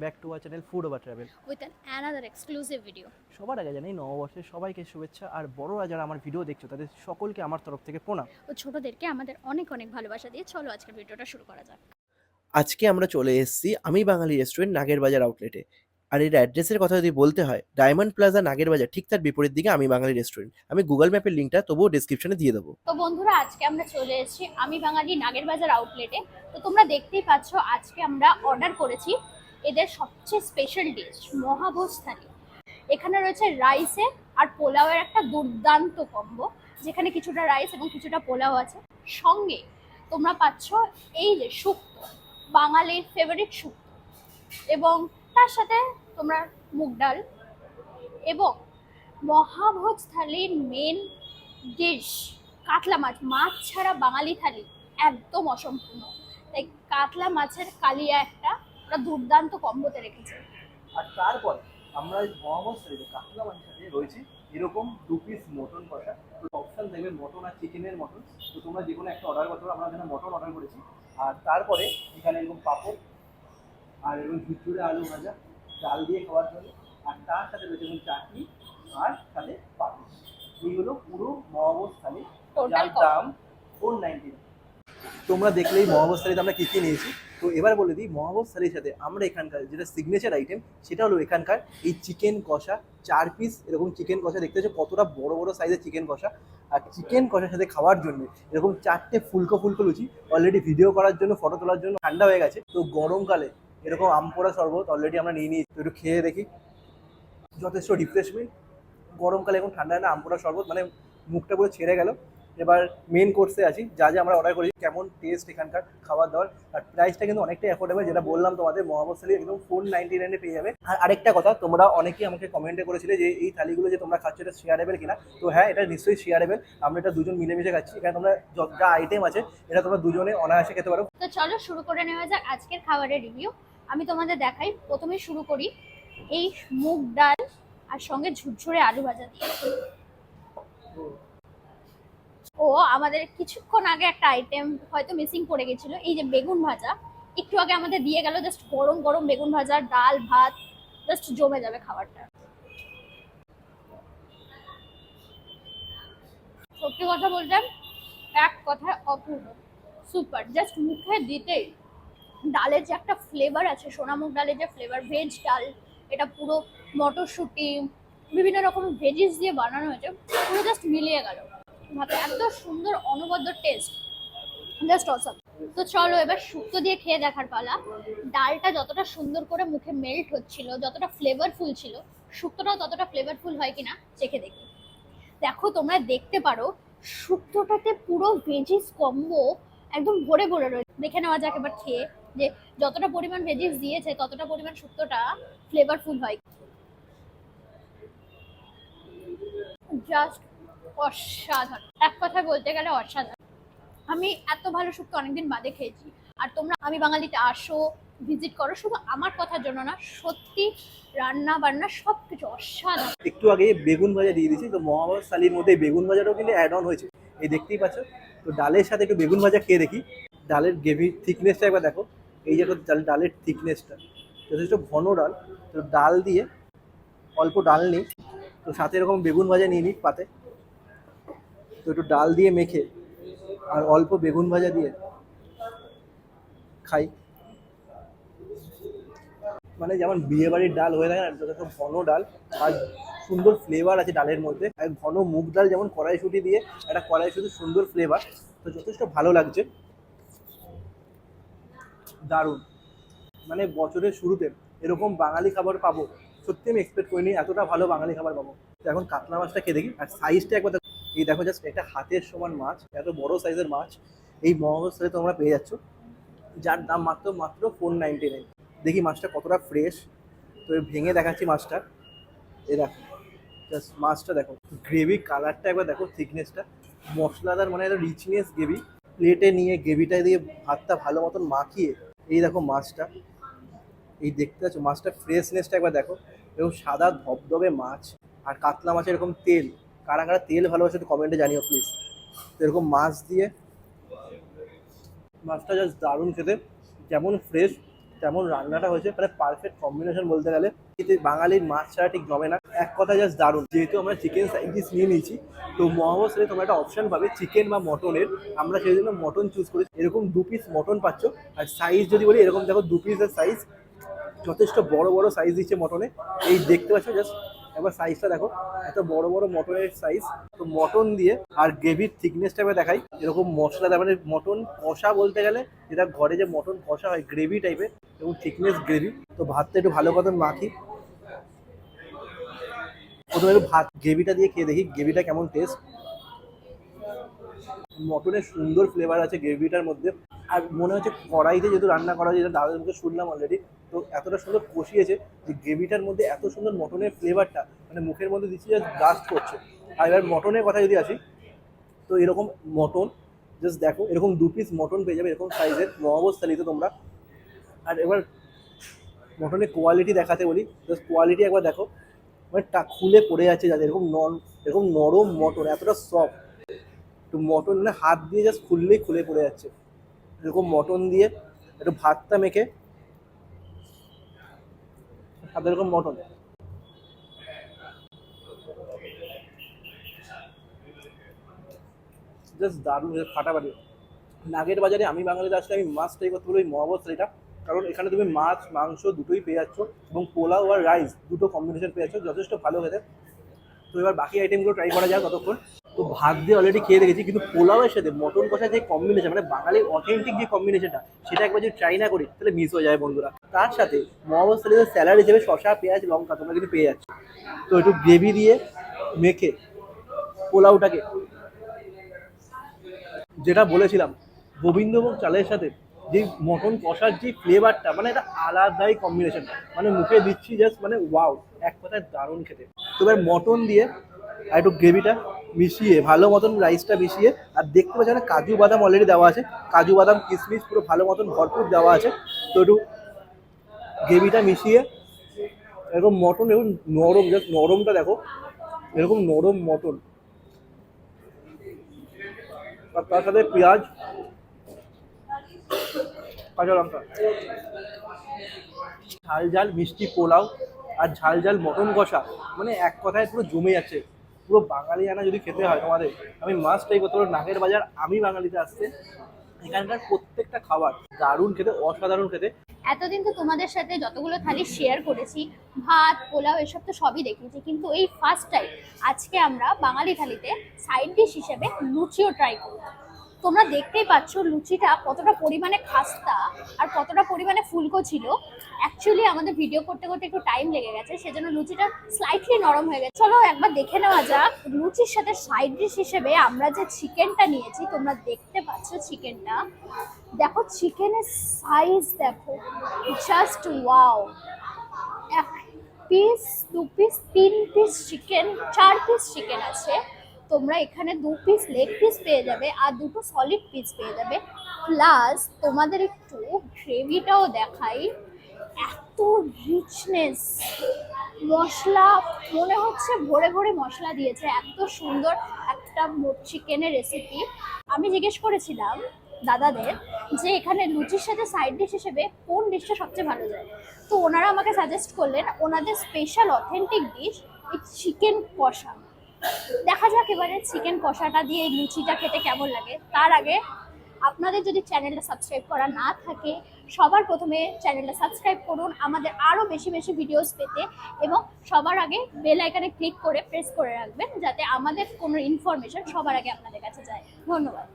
Back to our channel food over travel with another exclusive video. সবার আগে জানাই নববর্ষের সবাইকে শুভেচ্ছা, আর বড়রা যারা আমার ভিডিও দেখছো তাদের সকলকে আমার তরফ থেকে প্রণাম। ও ছোটদেরকে আমাদের অনেক অনেক ভালোবাসা দিয়ে চলো আজকের ভিডিওটা শুরু করা যাক। আজকে আমরা চলে এসেছি আমি বাঙালি রেস্টুরেন্ট নাগের বাজার আউটলেটে। আর এর অ্যাড্রেসের কথা যদি বলতে হয়, ডায়মন্ড প্লাজা নাগের বাজার ঠিক তার বিপরীত দিকে আমি বাঙালি রেস্টুরেন্ট। আমি গুগল ম্যাপের লিঙ্কটা তবুও ডিসক্রিপশনে দিয়ে দেবো। তো বন্ধুরা, আজকে আমরা চলে এসেছি আমি বাঙালি নাগের বাজার আউটলেটে। তো তোমরা দেখতেই পাচ্ছ আজকে আমরা অর্ডার করেছি এদের সবচেয়ে স্পেশাল ডিশ মহাভোজ থালি। এখানে রয়েছে রাইসে আর পোলাওয়ের একটা দুর্দান্ত কম্বো, যেখানে কিছুটা রাইস এবং কিছুটা পোলাও আছে। সঙ্গে তোমরা পাচ্ছ এই যে শুক্তো, বাঙালির ফেভারিট শুক্তো, এবং তার সাথে তোমরা মুগ ডাল এবং মহাভোজ থালির মেন ডিশ কাতলা মাছ। মাছ ছাড়া বাঙালি থালি একদম অসম্পূর্ণ, তাই কাতলা মাছের কালিয়া একটা ওরা দুর্দান্ত কম্বোতে রেখেছে। আর তারপর আমরা মহামোজ থালিতে কাতলা মাছের সাথে রয়েছে এরকম 2 পিস মটন কষা। তো অপশন দেবে মটন আর চিকেনের মটন। তো তোমরা যে কোনো একটা অর্ডার করতে পারো, আমরা এখানে মটন অর্ডার করেছি। আর তারপরে এখানে এরকম পাঁপড় আর এরকম ঝুরঝুরে আলু ভাজা ডাল দিয়ে খাওয়ার জন্য। আর তার সাথে রয়েছে এরকম চাটনি আর সাথে পাপড়। এই হলো পুরো মহামোজ থালি, যার দাম 490। তোমরা দেখলেই মহাভোজ থালিতে আমরা কী কী নিয়েছি। তো এবার বলে দিই, মহাভোজ থালির সাথে আমরা এখানকার যেটা সিগনেচার আইটেম সেটা হলো এখানকার এই চিকেন কষা। 4 পিস এরকম চিকেন কষা, দেখতে হচ্ছে কতটা বড় বড় সাইজের চিকেন কষা। আর চিকেন কষার সাথে খাওয়ার জন্য এরকম 4টে ফুলকো ফুলকো লুচি অলরেডি ভিডিও করার জন্য, ফটো তোলার জন্য ঠান্ডা হয়ে গেছে। তো গরমকালে এরকম আম পোড়া শরবত অলরেডি আমরা নিয়ে নিয়েছি, তো একটু খেয়ে দেখি। যথেষ্ট রিফ্রেশমেন্ট গরমকালে, এখন ঠান্ডা না আম পোড়া শরবত, মানে মুখটা পুরো ছেড়ে গেল। এবার মেন কোর্সে আছি, যা যা আমরা অর্ডার করেছি, কেমন টেস্ট এখানকার খাবার দাবার। আর প্রাইসটা কিন্তু অনেকটাই অ্যাফোর্ডেবল, যেটা বললাম তোমাদের মহাভোজ থালি একদম 499 পেয়ে যাবে। আর আরেকটা কথা, তোমরা অনেকেই আমাকে কমেন্টে করেছিলে যে এই থালিগুলো যে তোমরা খাচ্ছ এটা শেয়ারেবল কিনা। তো হ্যাঁ, এটা নিশ্চয়ই শেয়ারেবল। আমরা এটা দুজন মিলেমিশে খাচ্ছি। এখানে তোমরা যা আইটেম আছে এটা তোমরা দুজনে অনায়াসে খেতে পারো। তো চলো শুরু করে নেওয়া যাক আজকের খাবারের রিভিউ। আমি তোমাদের দেখাই, প্রথমে শুরু করি এই মুগ ডাল আর সঙ্গে ঝুরঝুরে আলু ভাজা দিয়ে। ও আমাদের কিছুক্ষণ আগে একটা আইটেম হয়তো মিসিং পড়ে গেছিল, এই যে বেগুন ভাজা একটু আগে আমাদের দিয়ে গেল। জাস্ট গরম গরম বেগুন ভাজা, ডাল ভাত, জাস্ট জমে যাবে খাবারটা। সত্যি কথা বলতে এক কথায় অপূর্ব, সুপার। জাস্ট মুখে দিতেই ডালের যে একটা ফ্লেভার আছে, সোনামুগ ডালের যে ফ্লেভার, ভেজ ডাল, এটা পুরো মটরশুঁটি বিভিন্ন রকম ভেজিস দিয়ে বানানো হয়েছে, পুরো জাস্ট মিলিয়ে গেল ভাতে। এত সুন্দর অনবদ্য টেস্ট, জাস্ট অসাম। তো চলো এবার শুক্তো দিয়ে খেয়ে দেখার পালা। ডালটা যতটা সুন্দর করে মুখে মেল্ট হচ্ছিল, যতটা ফ্লেভারফুল ছিল, শুক্তোটাও ততটা ফ্লেভারফুল হয় কিনা চেখে দেখি। দেখো তোমরা দেখতে পারো শুক্তোটাতে পুরো ভেজিস কম্বো একদম ভরে ভরে রয়েছে। দেখে নেওয়া যাক এবার খেয়ে যে যতটা পরিমাণ ভেজিস দিয়েছে ততটা পরিমাণ শুক্তোটা ফ্লেভারফুল হয়। জাস্ট অসাধারণ, এক কথায় বলতে গেলে অসাধারণ। আমি এত ভালো শুক্তো অনেকদিন বাদে খেয়েছি। আর তোমরা আমি বাঙালিতে আসো, ভিজিট করো, শুধু আমার কথার জন্য না, সত্যি রান্না বান্না সবকিছু অসাধারণ। একটু আগে বেগুন ভাজা দিয়ে দিয়েছি, তো মহাভোজ থালির মধ্যে বেগুন ভাজাটাও কিন্তু অ্যাড অন হয়েছে, এই দেখতেই পাচ্ছ। তো ডালের সাথে একটু বেগুন ভাজা খেয়ে দেখি। ডালের গ্রেভির থিকনেসটা একবার দেখো, এই যে ডালের থিকনেসটা, যথেষ্ট ঘন ডাল। তো ডাল দিয়ে অল্প ডাল নিই, তো সাথে এরকম বেগুন ভাজা নিয়ে নিই পাতে। তো একটু ডাল দিয়ে মেখে আর অল্প বেগুন ভাজা দিয়ে খাই। মানে যেমন বিয়েবাড়ির ডাল হয়ে থাকে না, যথেষ্ট ঘন ডাল আর সুন্দর ফ্লেভার আছে ডালের মধ্যে। আর ঘন মুগ ডাল যেমন কড়াইশুঁটি দিয়ে একটা কড়াইশুঁটির সুন্দর ফ্লেভার, তো যথেষ্ট ভালো লাগছে, দারুণ। মানে বছরের শুরুতে এরকম বাঙালি খাবার পাবো সত্যি আমি এক্সপেক্ট করিনি, এতটা ভালো বাঙালি খাবার পাবো। তো এখন কাতলা মাছটা খেয়ে দেখি। আর সাইজটা একবার দেখো, এই দেখো জাস্ট একটা হাতের সমান মাছ, এত বড় সাইজের মাছ এই মহাভোজ থালিতে তোমরা পেয়ে যাচ্ছ, যার দাম মাত্র মাত্র 499। দেখি মাছটা কতটা ফ্রেশ। তো ভেঙে দেখাচ্ছি মাছটা, এই দেখো জাস্ট মাছটা দেখো, গ্রেভি কালারটা একবার দেখো, থিকনেসটা মশলাদার, মানে একটা রিচনেস গ্রেভি। প্লেটে নিয়ে গ্রেভিটা দিয়ে ভাতটা ভালো মতন মাখিয়ে, এই দেখো মাছটা, এই দেখতে পাচ্ছ মাছটা ফ্রেশনেসটা একবার দেখো। এবং সাদা ধবধবে মাছ, আর কাতলা মাছের এরকম তেল, কারা কারা তেল ভালোবাসে একটু কমেন্টে জানিও প্লিজ। তো এরকম মাছ দিয়ে মাছটা জাস্ট দারুণ খেতে, যেমন ফ্রেশ তেমন রান্নাটা হয়েছে, মানে পারফেক্ট কম্বিনেশন বলতে গেলে। এতে বাঙালির মাছ ছাড়া ঠিক জমে না, এক কথা জাস্ট দারুণ। যেহেতু আমরা চিকেন সাইড ডিশ নিয়ে নিয়েছি, তো মোহাম্মদ স্যারে তোমরা একটা অপশন পাবে চিকেন বা মটনের। আমরা সেই জন্য মটন চুজ করি। এরকম 2 পিস মটন পাচ্ছ। আর সাইজ যদি বলি, এরকম দেখো 2 পিসের সাইজ, যথেষ্ট বড় বড় সাইজ দিচ্ছে মটনে। এই দেখতে পাচ্ছ, জাস্ট একবার সাইজটা দেখো, এত বড় বড় মটনের সাইজ। তো মটন দিয়ে আর গ্রেভির থিকনেসটা আমি দেখাই। এরকম মশলা দেওয়া, মানে মটন কষা বলতে গেলে, যেটা ঘরে যে মটন কষা হয় গ্রেভি টাইপের, এবং থিকনেস গ্রেভি। তো ভাতটা একটু ভালো মতন মাখি। প্রথমে একটু ভাত গ্রেভিটা দিয়ে খেয়ে দেখি গ্রেভিটা কেমন টেস্ট। মটনের সুন্দর ফ্লেভার আছে গ্রেভিটার মধ্যে। আর মনে হচ্ছে কড়াইতে যেহেতু রান্না করা হয়েছে, যেটা দাদার মুখে শুনলাম অলরেডি, তো এতটা সুন্দর কষিয়েছে যে গ্রেভিটার মধ্যে এত সুন্দর মটনের ফ্লেভারটা মানে মুখের মধ্যে দিচ্ছি, জাস্ট ব্লাস্ট করছে। আর এবার মটনের কথা যদি আসি, তো এরকম মটন জাস্ট দেখো, এরকম 2 পিস মটন পেয়ে যাবে এরকম সাইজের মোহাম্মদ থালিতে তোমরা। আর এবার মটনের কোয়ালিটি দেখাতে বলি, জাস্ট কোয়ালিটি একবার দেখো, মানে খুলে পড়ে যাচ্ছে, যাদের এরকম নরম মটন, এতটা সফট। একটু মটন মানে হাত দিয়ে জাস্ট খুললেই খুলে পড়ে যাচ্ছে। এরকম মটন দিয়ে একটু ভাতটা মেখে, সাথে এরকম মটন, জাস্ট দারুণ, ফাটাফাটি। নাগের বাজারে আমি বাঙালিতে আসলে আমি মাছ ট্রাই করতে বলি মহাবত এটা। কারণ এখানে তুমি মাছ মাংস দুটোই পেয়ে যাচ্ছ, এবং পোলাও আর রাইস দুটো কম্বিনেশন পেয়ে যাচ্ছ, যথেষ্ট ভালো খেতে। তো এবার বাকি আইটেমগুলো ট্রাই করা যাক ততক্ষণ। তো ভাত দিয়ে অলরেডি খেয়ে দেখেছি, কিন্তু পোলাওয়ের সাথে মটন কষার যে কম্বিনেশন, মানে বাঙালির অথেন্টিক যে কম্বিনেশনটা, সেটা একবার যদি ট্রাই না করি তাহলে মিস হয়ে যায় বন্ধুরা। তার সাথে মোহাম্মদ সালিদের স্যালাড হিসেবে শসা পেঁয়াজ লঙ্কা তোমরা কিন্তু পেয়ে যাচ্ছ। তো একটু গ্রেভি দিয়ে মেখে পোলাওটাকে, যেটা বলেছিলাম, গোবিন্দভোগ চালের সাথে যে মটন কষার যে ফ্লেভারটা, মানে এটা আলাদাই কম্বিনেশন। মানে মুখে দিচ্ছি জাস্ট, মানে ওয়াও, এক কথায় দারুণ খেতে। তো এবার মটন দিয়ে আর একটু গ্রেভিটা মিশিয়ে, ভালো মতন রাইসটা মিশিয়ে, আর দেখতে পাচ্ছি না কাজু বাদাম অলরেডি দেওয়া আছে, কাজু বাদাম কিশমিশ পুরো ভালো মতন ভরপুর দেওয়া আছে। তো একটু গ্রেভিটা মিশিয়ে এরকম মটন, এবং নরম, জাস্ট নরমটা দেখো, এরকম নরম মটন, আর তার সাথে পেঁয়াজ কাঁচা লঙ্কা, ঝাল ঝাল মিষ্টি পোলাও, আর ঝাল ঝাল মটন কষা, মানে এক কথায় পুরো জমে যাচ্ছে। পুরো বাঙালিয়ানা যদি খেতে হয় তোমাদের, আমি মাস্ট ট্রাই করতে পারবো নাগের বাজার আমি বাঙালিতে আসছে। এখানকার প্রত্যেকটা খাবার দারুণ খেতে, অসাধারণ খেতে। এতদিন তো তোমাদের সাথে যতগুলো থালি শেয়ার করেছি, ভাত পোলাও এসব তো সবই দেখিয়েছি, কিন্তু এই ফার্স্ট টাইম আজকে আমরা বাঙালি থালিতে সাইড ডিশ হিসেবে লুচিও ট্রাই করব। তোমরা দেখতেই পাচ্ছ লুচিটা কতটা পরিমাণে খাস্তা আর কতটা পরিমাণে ফুলকো ছিল। অ্যাকচুয়ালি আমাদের ভিডিও করতে করতে একটু টাইম লেগে গেছে, সেজন্য লুচিটা স্লাইটলি নরম হয়ে গেছে। চলো একবার দেখে নেওয়া যাক লুচির সাথে সাইড ডিশ হিসেবে আমরা যে চিকেনটা নিয়েছি। তোমরা দেখতে পাচ্ছ চিকেনটা, দেখো চিকেনের সাইজ দেখো, just wow. 1 piece 2 piece 3 piece chicken, 4 piece chicken আছে। তোমরা এখানে 2 পিস লেগ পিস পেয়ে যাবে আর 2টো সলিড পিস পেয়ে যাবে। প্লাস তোমাদের একটু গ্রেভিটাও দেখাই, এত রিচনেস, মশলা মনে হচ্ছে ভরে ভরে মশলা দিয়েছে। এত সুন্দর একটা চিকেনের রেসিপি। আমি জিজ্ঞেস করেছিলাম দাদাদের যে এখানে লুচির সাথে সাইড ডিশ হিসেবে কোন ডিশটা সবচেয়ে ভালো যায়, তো ওনারা আমাকে সাজেস্ট করলেন ওনাদের স্পেশাল অথেন্টিক ডিশ এই চিকেন কষা। দেখা যাক এবারে চিকেন কষাটা দিয়ে এই লুচিটা খেতে কেমন লাগে। তার আগে আপনাদের যদি চ্যানেলটা সাবস্ক্রাইব করা না থাকে, সবার প্রথমে চ্যানেলটা সাবস্ক্রাইব করুন আমাদের আরও বেশি বেশি ভিডিওস পেতে, এবং সবার আগে বেল আইকনে ক্লিক করে প্রেস করে রাখবেন যাতে আমাদের কোনো ইনফরমেশন সবার আগে আপনাদের কাছে যায়। ধন্যবাদ।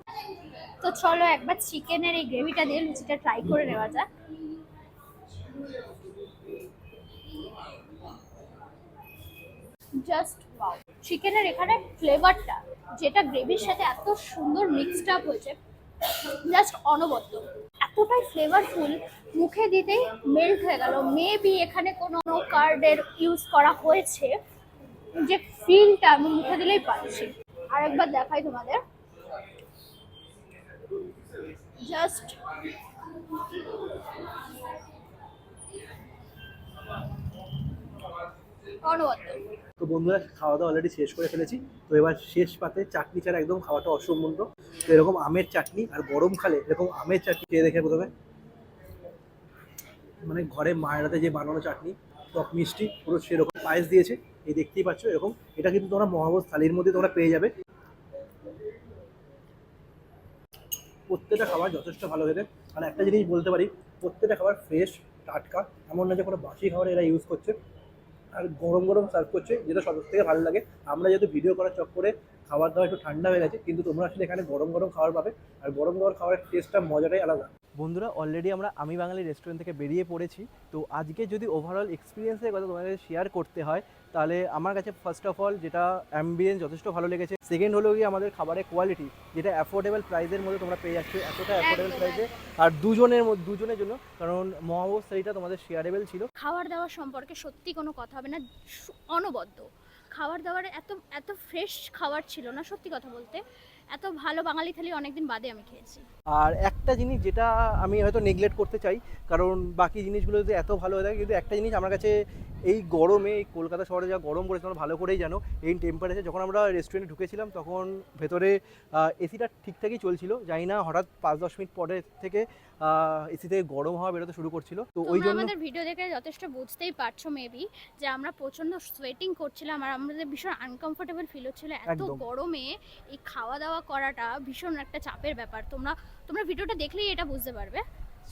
তো চলো একবার চিকেনের এই গ্রেভিটা দিয়ে লুচিটা ট্রাই করে নেওয়া যাক। জাস্ট ওয়াও, চিকেনের এখানে ফ্লেভারটা যেটা গ্রেভির সাথে এত সুন্দর মিক্সড আপ হয়েছে, জাস্ট অনবদ্য, এতটাই ফ্লেভারফুল, মুখে দিতেই মেল্ট হয়ে গেল। মেবি এখানে কোনো কার্ডের ইউজ করা হয়েছে, যে ফিলটা আমি মুখে দিলেই পাচ্ছি। আরেকবার দেখাই তোমাদের, জাস্ট অনবদ্য। তো বন্ধুরা, খাওয়া দাওয়া অলরেডি শেষ করে ফেলেছি। তো এবার শেষ পাতে চাটনি ছাড়া একদম খাওয়াটা অসম্পূর্ণ। তো এরকম আমের চাটনি, আর গরমকালে এরকম আমের চাটনি খেয়ে দেখে প্রথমে মানে ঘরে মায়ের হাতে যে বানানো চাটনি, টক মিষ্টি পুরো সেরকম পায়েস দিয়েছে, এই দেখতেই পাচ্ছ এরকম। এটা কিন্তু তোমরা মহাভোজ থালির মধ্যে তোমরা পেয়ে যাবে। প্রত্যেকটা খাবার যথেষ্ট ভালো খেতে। আর একটা জিনিস বলতে পারি, প্রত্যেকটা খাবার ফ্রেশ, টাটকা, এমন না যে কোনো বাসি খাবার এরা ইউজ করছে। আর গরম গরম সার্ভ করছে, যেটা সব থেকে ভালো লাগে। আমরা যেহেতু ভিডিও করার চক্করে খাবার দাবার একটু ঠান্ডা হয়ে গেছে, কিন্তু তোমরা আসলে এখানে গরম গরম খাবার পাবে। আর গরম গরম খাবারের টেস্টটা মজাটাই আলাদা। বন্ধুরা, অলরেডি আমরা আমি বাঙালি রেস্টুরেন্ট থেকে বেরিয়ে পড়েছি। তো আজকে যদি ওভারঅল এক্সপিরিয়েন্সের কথা তোমাদের শেয়ার করতে হয়, তাহলে আমার কাছে ফার্স্ট অফ অল যেটা অ্যাম্বিয়েন্স যথেষ্ট ভালো লেগেছে। সেকেন্ড হলো গিয়ে আমাদের খাবারের কোয়ালিটি, যেটা অ্যাফোর্ডেবল প্রাইসের মধ্যে তোমরা পেয়ে যাচ্ছ, এতটা অ্যাফোর্ডেবল একদম, প্রাইসে। একদম। আর দুজনের জন্য, কারণ মহাভোজ থালিটা তোমাদের শেয়ারেবল ছিল। খাবার দাবার সম্পর্কে সত্যি কোনো কথা হবে না, অনবদ্য। খাবার দাবার এত এত ফ্রেশ খাবার ছিল না, সত্যি কথা বলতে। এত ভালো বাঙালি থালি অনেকদিন বাদে আমি খেয়েছি। আর একটা জিনিস যেটা আমি হয়তো নেগলেক্ট করতে চাই, কারণ বাকি জিনিসগুলো যদি এত ভালো হয়ে থাকে, কিন্তু একটা জিনিস আমার কাছে এই গরমে, এই কলকাতা শহরে যা গরম পড়েছে তোমরা ভালো করেই জানো, এই টেম্পারেচার যখন আমরা রেস্টুরেন্টে ঢুকেছিলাম তখন ভেতরে এসিটা ঠিকঠাকই চলছিল, জানি না হঠাৎ 5-10 মিনিট পরে থেকে এসি থেকে গরম হাওয়া বেরোতে শুরু করছিল। তো ওই তোমরা জন্য আমাদের ভিডিও দেখে যথেষ্ট বুঝতেই পারছো মেবি যে আমরা প্রচন্ড সোয়েটিং করছিলাম আর আমাদের ভীষণ আনকমফোর্টেবল ফিল হচ্ছিল। এত একদম। গরমে এই খাওয়া দাওয়া করাটা ভীষণ একটা চাপের ব্যাপার। তোমরা তোমরা ভিডিওটা দেখলেই এটা বুঝতে পারবে।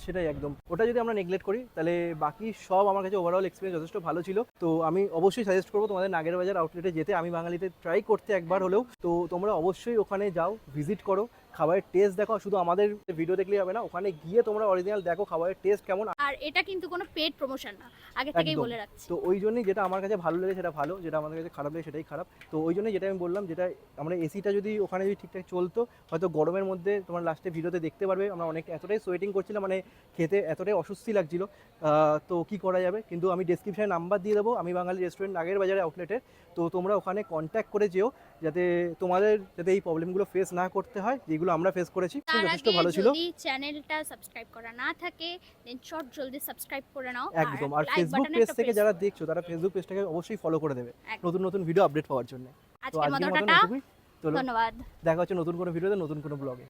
সেটাই একদম। ওটা যদি আমরা নেগলেক্ট করি, তাহলে বাকি সব আমার কাছে ওভারঅল এক্সপিরিয়েন্স যথেষ্ট ভালো ছিল। তো আমি অবশ্যই সাজেস্ট করবো তোমাদের নাগের বাজার আউটলেটে যেতে, আমি বাঙালিতে ট্রাই করতে একবার হলেও। তো তোমরা অবশ্যই ওখানে যাও, ভিজিট করো, খাবারের টেস্ট দেখো। শুধু আমাদের ভিডিও দেখলেই হবে না, ওখানে গিয়ে তোমরা অরিজিনাল দেখো খাবারের টেস্ট কেমন। আর এটা কিন্তু কোনো পেড প্রমোশন না, আগে থেকেই একদম। বলে রাখছি। তো ওই জন্যই যেটা আমার কাছে ভালো লাগে সেটা ভালো, যেটা আমাদের কাছে খারাপ লাগে সেটাই খারাপ। তো ওই জন্যই যেটা আমি বললাম, যেটা আমরা এসিটা যদি ওখানে যদি ঠিকঠাক চলতো, হয়তো গরমের মধ্যে তোমার লাস্টে ভিডিওতে দেখতে পারবে আমরা অনেক এতটাই সোয়েটিং করছিলাম, মানে খেতে এতটাই অস্বস্তি লাগছিল। তো কি করা যাবে, কিন্তু আমি ডেসক্রিপশনে নাম্বার দিয়ে দেবো আমি বাঙালি রেস্টুরেন্ট নাগের বাজারে আউটলেটের। তো তোমরা ওখানে কন্ট্যাক্ট করে যেও, যাতে তোমাদের যাতে এই প্রবলেমগুলো ফেস না করতে হয় যেগুলো আমরা ফেস করেছি। তার যথেষ্ট আগে ভালো ছিল। যদি চ্যানেলটা সাবস্ক্রাইব করা না থাকে দেন চট জলদি সাবস্ক্রাইব করে নাও। একদম। আর লাইক ফেসবুক বাটনে পেজ একটা থেকে প্রেস যারা করো। দেখছো তারা ফেসবুক পেজটাকে অবশ্যই ফলো করে দেবে একদম। নতুন নতুন ভিডিও আপডেট পাওয়ার জন্য। তো আজকের মতো আজকের মতন টাটা, এটুকুই। চলো, ধন্যবাদ। দেখা হচ্ছে নতুন কোনো ভিডিওতে, নতুন কোনো ব্লগে।